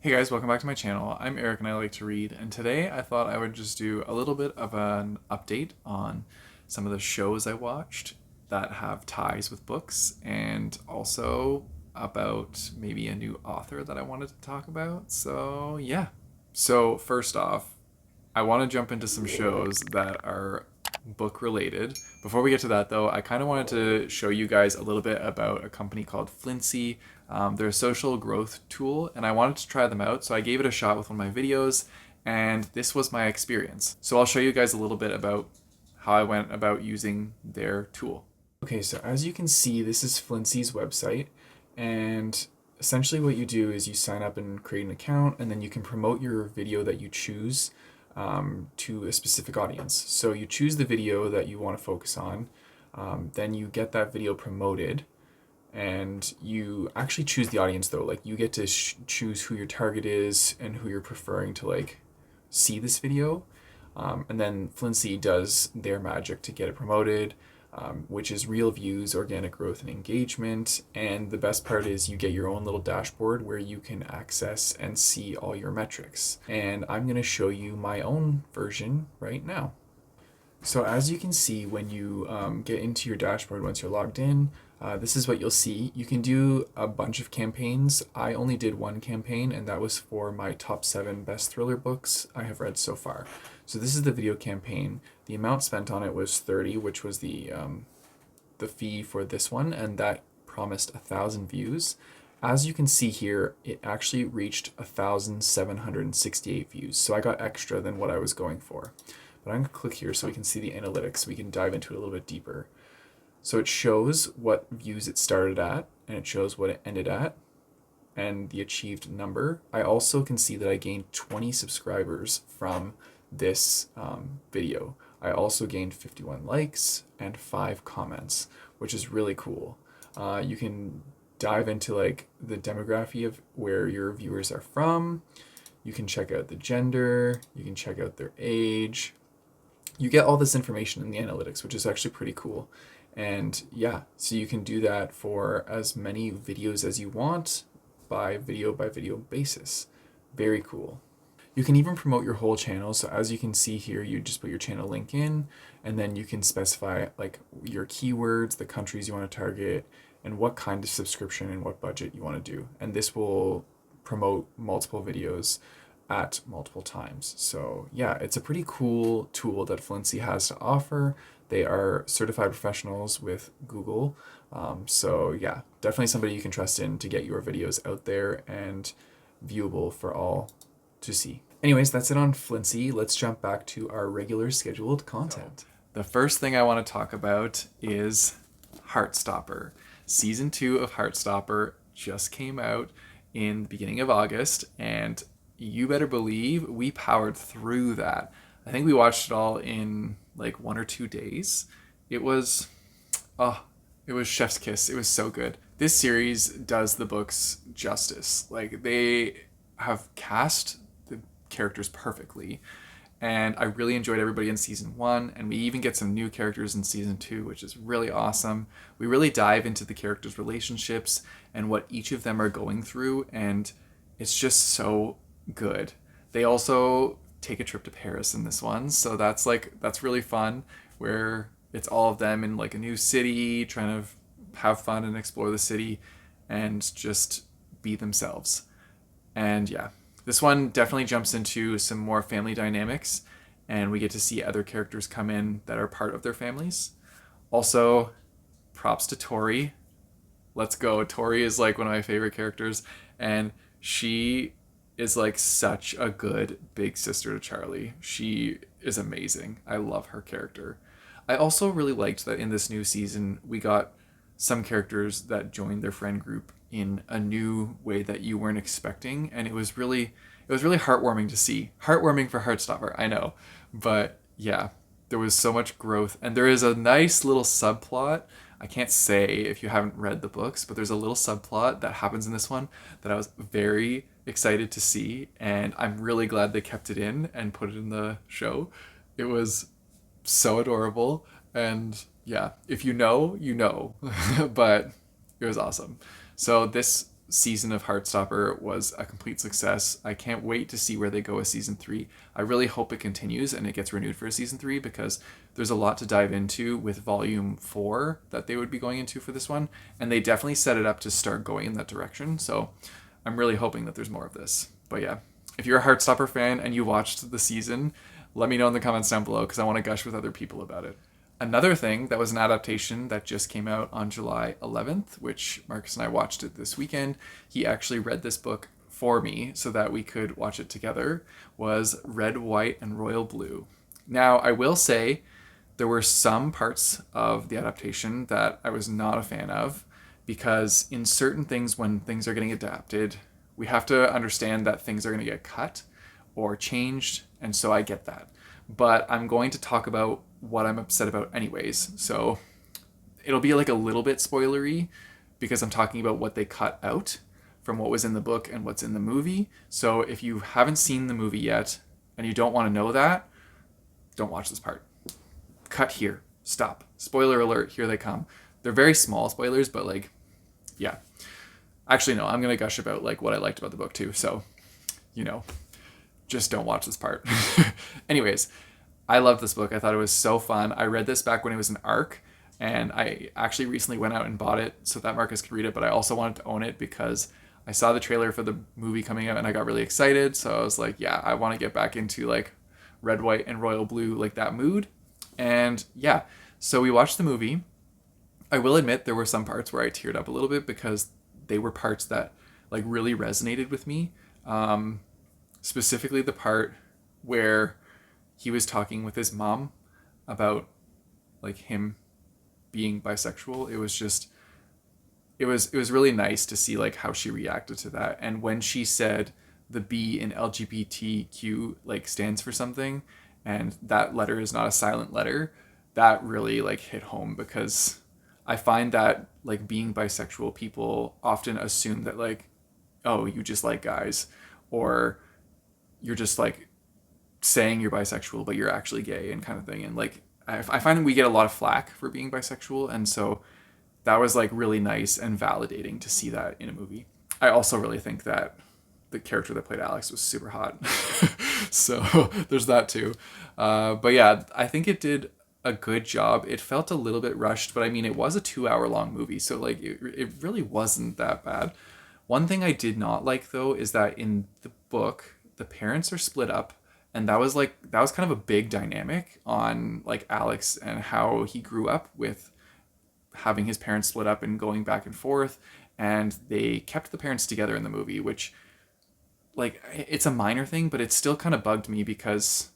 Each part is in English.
Hey guys, welcome back to my channel. I'm Eric and I like to read, and today I thought I would just do a little bit of an update on some of the shows I watched that have ties with books, and also about maybe a new author that I wanted to talk about. So, yeah. So, first off, I want to jump into some shows that are book related. Before we get to that, though, I kind of wanted to show you guys a little bit about a company called Flintzy. They're a social growth tool, and I wanted to try them out, so I gave it a shot with one of my videos, and this was my experience. So I'll show you guys a little bit about how I went about using their tool. Okay, so as you can see, this is Flintzy's website, and essentially what you do is you sign up and create an account, and then you can promote your video that you choose to a specific audience. So you choose the video that you want to focus on, then you get that video promoted, and you actually choose the audience though. Like you get to choose who your target is and who you're preferring to like see this video. And then Flintzy does their magic to get it promoted, which is real views, organic growth, and engagement. And the best part is you get your own little dashboard where you can access and see all your metrics. And I'm going to show you my own version right now. So as you can see, when you get into your dashboard, once you're logged in, this is what you'll see. You can do a bunch of campaigns. I only did one campaign, and that was for my top 7 best thriller books I have read so far. So this is the video campaign. The amount spent on it was 30, which was the fee for this one, and that promised 1,000 views. As you can see here, it actually reached 1,768 views. So I got extra than what I was going for. But I'm going to click here so we can see the analytics. We can dive into it a little bit deeper. So it shows what views it started at, and it shows what it ended at, and the achieved number. I also can see that I gained 20 subscribers from this video. I also gained 51 likes and 5 comments, which is really cool. You can dive into like the demography of where your viewers are from. You can check out the gender. You can check out their age. You get all this information in the analytics, which is actually pretty cool. And yeah, so you can do that for as many videos as you want by video basis. Very cool. You can even promote your whole channel. So as you can see here, you just put your channel link in, and then you can specify like your keywords, the countries you want to target, and what kind of subscription and what budget you want to do. And this will promote multiple videos at multiple times. So yeah, it's a pretty cool tool that Flintzy has to offer. They are certified professionals with Google. So yeah, definitely somebody you can trust in to get your videos out there and viewable for all to see. Anyways, that's it on Flintzy. Let's jump back to our regular scheduled content. The first thing I want to talk about is Heartstopper. Season 2 of Heartstopper just came out in the beginning of August, and you better believe we powered through that. I think we watched it all in like 1 or 2 days. It was, it was chef's kiss. It was so good. This series does the books justice. Like they have cast the characters perfectly. And I really enjoyed everybody in season 1, and we even get some new characters in season 2, which is really awesome. We really dive into the characters' relationships and what each of them are going through, and it's just so good. They also take a trip to Paris in this one, so that's really fun, where it's all of them in like a new city trying to have fun and explore the city and just be themselves. And yeah, this one definitely jumps into some more family dynamics, and we get to see other characters come in that are part of their families. Also, props to Tori. Let's go. Tori is like one of my favorite characters, and she is like such a good big sister to Charlie. She is amazing. I love her character. I also really liked that in this new season we got some characters that joined their friend group in a new way that you weren't expecting, and it was really heartwarming to see. Heartwarming for Heartstopper, I know. But yeah, there was so much growth, and there is a nice little subplot. I can't say if you haven't read the books, but there's a little subplot that happens in this one that I was very excited to see, and I'm really glad they kept it in and put it in the show. It was so adorable, and yeah, if you know, you know. But it was awesome. So this season of Heartstopper was a complete success. I can't wait to see where they go with season 3. I really hope it continues and it gets renewed for season 3 because there's a lot to dive into with volume 4 that they would be going into for this one, and they definitely set it up to start going in that direction. So I'm really hoping that there's more of this. But yeah, if you're a Heartstopper fan and you watched the season, let me know in the comments down below because I want to gush with other people about it. Another thing that was an adaptation that just came out on July 11th, which Marcus and I watched it this weekend. He actually read this book for me so that we could watch it together, was Red, White, and Royal Blue. Now, I will say there were some parts of the adaptation that I was not a fan of because in certain things, when things are getting adapted, we have to understand that things are going to get cut or changed, and so I get that. But I'm going to talk about what I'm upset about anyways. So it'll be like a little bit spoilery because I'm talking about what they cut out from what was in the book and what's in the movie. So if you haven't seen the movie yet and you don't want to know that, don't watch this part. Cut here. Stop. Spoiler alert, here they come. They're very small spoilers, but like, yeah. Actually, no, I'm going to gush about like what I liked about the book too. So, just don't watch this part. Anyways, I loved this book. I thought it was so fun. I read this back when it was an ARC, and I actually recently went out and bought it so that Marcus could read it, but I also wanted to own it because I saw the trailer for the movie coming out and I got really excited. So I was like, yeah, I want to get back into like Red, White, and Royal Blue, like that mood. And yeah, so we watched the movie. I will admit there were some parts where I teared up a little bit because they were parts that like really resonated with me. Specifically the part where he was talking with his mom about like him being bisexual. It was really nice to see like how she reacted to that. And when she said the B in LGBTQ like stands for something and that letter is not a silent letter, that really like hit home because I find that like being bisexual, people often assume that like, oh, you just like guys, or you're just like saying you're bisexual but you're actually gay and kind of thing. And like I find that we get a lot of flack for being bisexual, and so that was like really nice and validating to see that in a movie. I also really think that the character that played Alex was super hot. So there's that too. But yeah, I think it did a good job. It felt a little bit rushed, but I mean, it was a 2-hour long movie, so like it really wasn't that bad. One thing I did not like though is that in the book, the parents are split up, and that was kind of a big dynamic on like Alex and how he grew up with having his parents split up and going back and forth, and they kept the parents together in the movie, which like it's a minor thing, but it still kind of bugged me because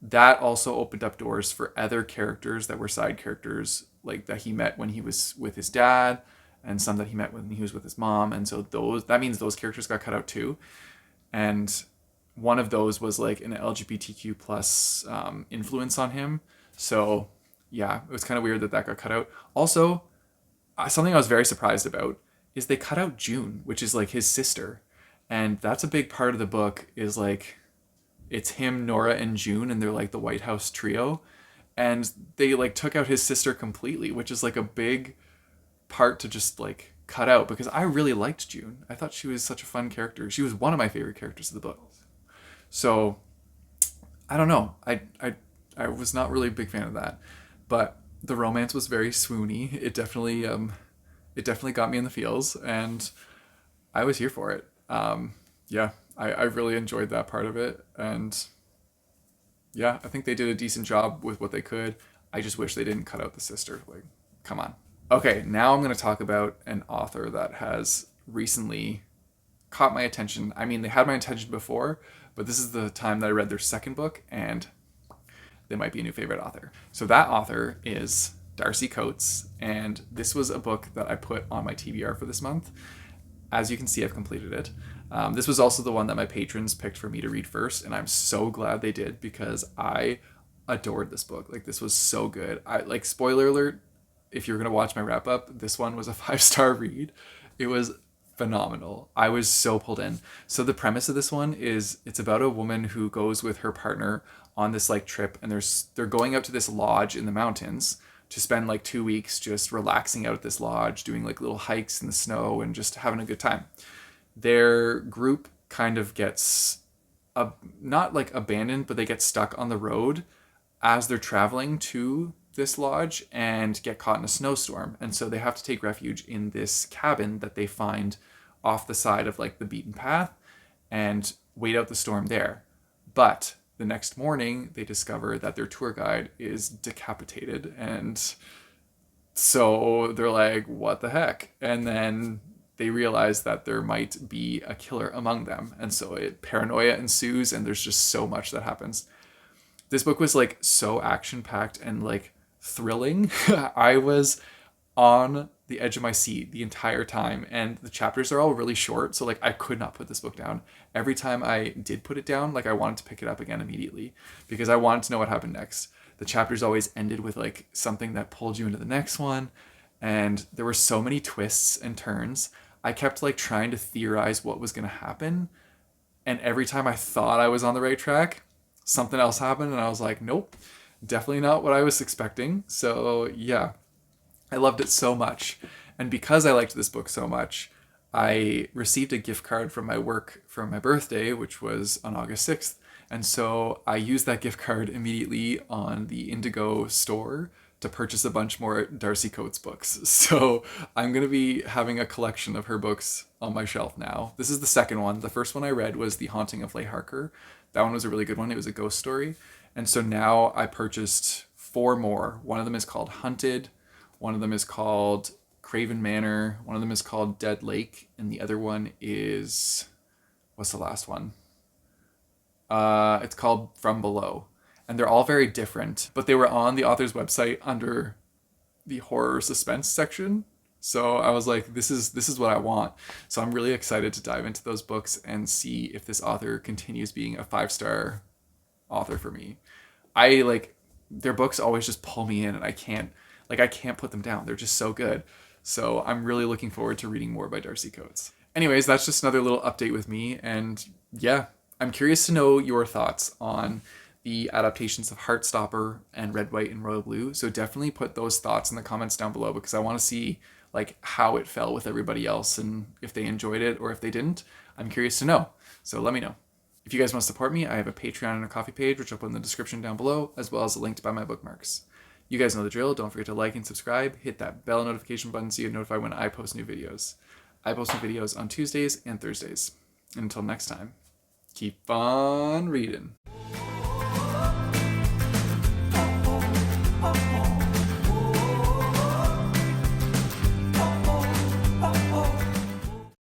that also opened up doors for other characters that were side characters, like that he met when he was with his dad and some that he met when he was with his mom. And so that means those characters got cut out too. And one of those was like an LGBTQ plus influence on him. So yeah, it was kind of weird that got cut out. Also, something I was very surprised about is they cut out June, which is like his sister. And that's a big part of the book is like, it's him, Nora, and June, and they're like the White House trio. And they like took out his sister completely, which is like a big part to just like cut out because I really liked June. I thought she was such a fun character. She was one of my favorite characters of the book. So I don't know. I was not really a big fan of that, but the romance was very swoony. It definitely got me in the feels, and I was here for it. Yeah, I really enjoyed that part of it, and yeah, I think they did a decent job with what they could. I just wish they didn't cut out the sister. Like, come on. Okay, now I'm going to talk about an author that has recently caught my attention. I mean, they had my attention before, but this is the time that I read their second book, and they might be a new favorite author. So that author is Darcy Coates, and this was a book that I put on my TBR for this month. As you can see, I've completed it. This was also the one that my patrons picked for me to read first, and I'm so glad they did because I adored this book. Like, this was so good. Spoiler alert, if you're going to watch my wrap up, this one was a 5-star read. It was phenomenal. I was so pulled in. So the premise of this one is it's about a woman who goes with her partner on this like trip, and they're going up to this lodge in the mountains to spend like 2 weeks just relaxing out at this lodge, doing like little hikes in the snow and just having a good time. Their group kind of gets not like abandoned, but they get stuck on the road as they're traveling to this lodge and get caught in a snowstorm. And so they have to take refuge in this cabin that they find off the side of like the beaten path and wait out the storm there. But the next morning, they discover that their tour guide is decapitated. And so they're like, what the heck? And then they realize that there might be a killer among them. And so paranoia ensues, and there's just so much that happens. This book was like so action-packed and like thrilling. I was on the edge of my seat the entire time, and the chapters are all really short, so like I could not put this book down. Every time I did put it down, like I wanted to pick it up again immediately because I wanted to know what happened next. The chapters always ended with like something that pulled you into the next one, and there were so many twists and turns. I kept like trying to theorize what was going to happen, and every time I thought I was on the right track, something else happened, and I was like, nope, definitely not what I was expecting. So yeah, I loved it so much. And because I liked this book so much, I received a gift card from my work for my birthday, which was on August 6th. And so I used that gift card immediately on the Indigo store to purchase a bunch more Darcy Coates books. So I'm going to be having a collection of her books on my shelf now. This is the second one. The first one I read was The Haunting of Leigh Harker. That one was a really good one. It was a ghost story. And so now I purchased 4 more. One of them is called Hunted. One of them is called Craven Manor. One of them is called Dead Lake. And the other one is... what's the last one? It's called From Below. And they're all very different, but they were on the author's website under the horror suspense section. So I was like, this is what I want. So I'm really excited to dive into those books and see if this author continues being a 5-star author for me. I like, their books always just pull me in, and I can't put them down. They're just so good. So I'm really looking forward to reading more by Darcy Coates. Anyways, that's just another little update with me. And yeah, I'm curious to know your thoughts on the adaptations of Heartstopper and Red, White, and Royal Blue. So definitely put those thoughts in the comments down below, because I want to see like how it fell with everybody else and if they enjoyed it or if they didn't. I'm curious to know. So let me know. If you guys want to support me, I have a Patreon and a Coffee page, which I'll put in the description down below, as well as a link to buy my bookmarks. You guys know the drill. Don't forget to like and subscribe. Hit that bell notification button so you're notified when I post new videos. I post new videos on Tuesdays and Thursdays. Until next time, keep on reading.